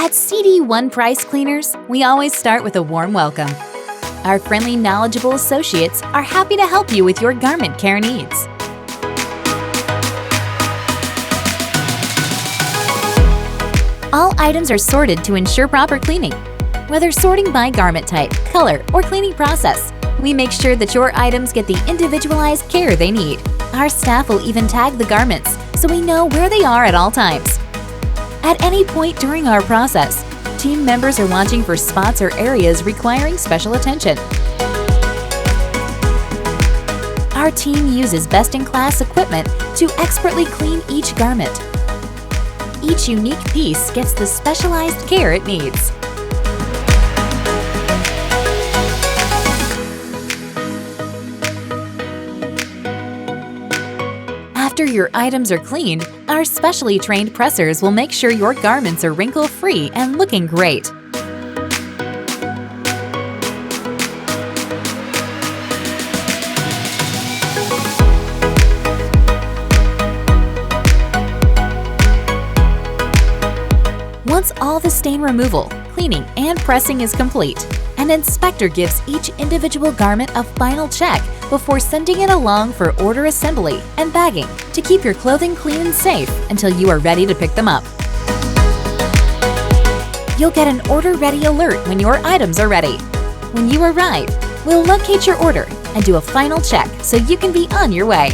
At CD1 Price Cleaners, we always start with a warm welcome. Our friendly, knowledgeable associates are happy to help you with your garment care needs. All items are sorted to ensure proper cleaning. Whether sorting by garment type, color, or cleaning process, we make sure that your items get the individualized care they need. Our staff will even tag the garments so we know where they are at all times. At any point during our process, team members are watching for spots or areas requiring special attention. Our team uses best-in-class equipment to expertly clean each garment. Each unique piece gets the specialized care it needs. After your items are cleaned, our specially trained pressers will make sure your garments are wrinkle-free and looking great. Once all the stain removal, cleaning, and pressing is complete, an inspector gives each individual garment a final check before sending it along for order assembly and bagging to keep your clothing clean and safe until you are ready to pick them up. You'll get an order-ready alert when your items are ready. When you arrive, we'll locate your order and do a final check so you can be on your way.